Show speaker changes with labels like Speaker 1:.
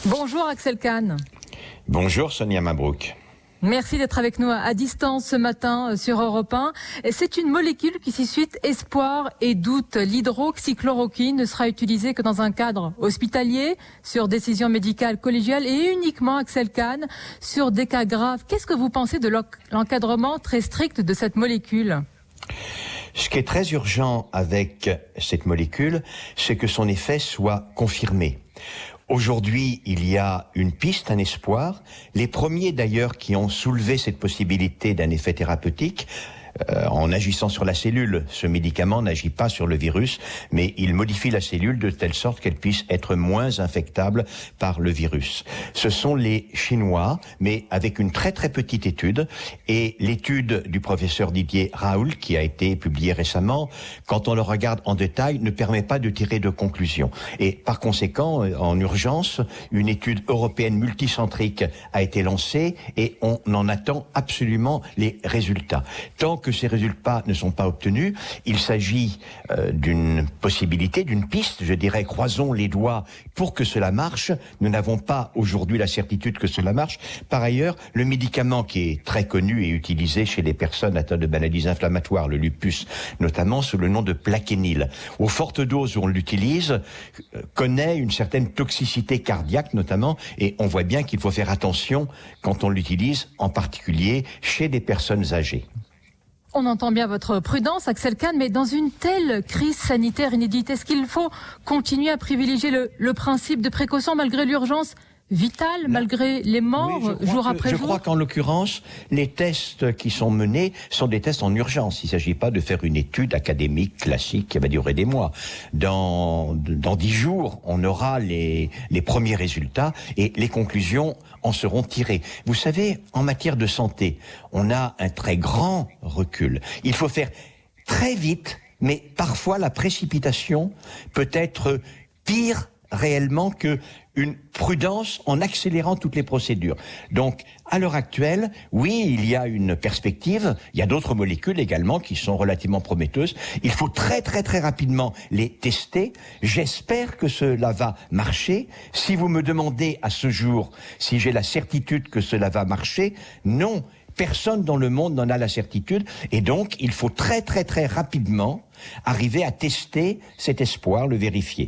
Speaker 1: Bonjour Axel Kahn.
Speaker 2: Bonjour Sonia Mabrouk.
Speaker 1: Merci d'être avec nous à distance ce matin sur Europe 1. C'est une molécule qui suscite espoir et doute. L'hydroxychloroquine ne sera utilisée que dans un cadre hospitalier, sur décision médicale collégiale et uniquement, Axel Kahn, sur des cas graves. Qu'est-ce que vous pensez de l'encadrement très strict de cette molécule ?
Speaker 2: Ce qui est très urgent avec cette molécule, c'est que son effet soit confirmé. Aujourd'hui, il y a une piste, un espoir. Les premiers d'ailleurs qui ont soulevé cette possibilité d'un effet thérapeutique, en agissant sur la cellule. Ce médicament n'agit pas sur le virus, mais il modifie la cellule de telle sorte qu'elle puisse être moins infectable par le virus. Ce sont les Chinois, mais avec une très très petite étude. Et l'étude du professeur Didier Raoult, qui a été publiée récemment, quand on le regarde en détail, ne permet pas de tirer de conclusion. Et par conséquent, en urgence, une étude européenne multicentrique a été lancée et on en attend absolument les résultats. Tant que ces résultats ne sont pas obtenus, il s'agit d'une possibilité, d'une piste, je dirais, croisons les doigts pour que cela marche. Nous n'avons pas aujourd'hui la certitude que cela marche. Par ailleurs, le médicament qui est très connu et utilisé chez les personnes atteintes de maladies inflammatoires, le lupus, notamment sous le nom de Plaquenil, aux fortes doses où on l'utilise, connaît une certaine toxicité cardiaque notamment, et on voit bien qu'il faut faire attention quand on l'utilise, en particulier chez des personnes âgées.
Speaker 1: On entend bien votre prudence, Axel Kahn, mais dans une telle crise sanitaire inédite, est-ce qu'il faut continuer à privilégier le principe de précaution malgré l'urgence vitale, malgré les morts, jour après jour ?
Speaker 2: Je crois qu'en l'occurrence, les tests qui sont menés sont des tests en urgence. Il ne s'agit pas de faire une étude académique classique qui va durer des mois. Dans 10 jours, on aura les premiers résultats et les conclusions en seront tirées. Vous savez, en matière de santé, on a un très grand recul. Il faut faire très vite, mais parfois la précipitation peut être pire réellement que une prudence en accélérant toutes les procédures. Donc, à l'heure actuelle, oui, il y a une perspective. Il y a d'autres molécules également qui sont relativement prometteuses. Il faut très, très, très rapidement les tester. J'espère que cela va marcher. Si vous me demandez à ce jour si j'ai la certitude que cela va marcher, non. Personne dans le monde n'en a la certitude. Et donc, il faut très, très, très rapidement arriver à tester cet espoir, le vérifier.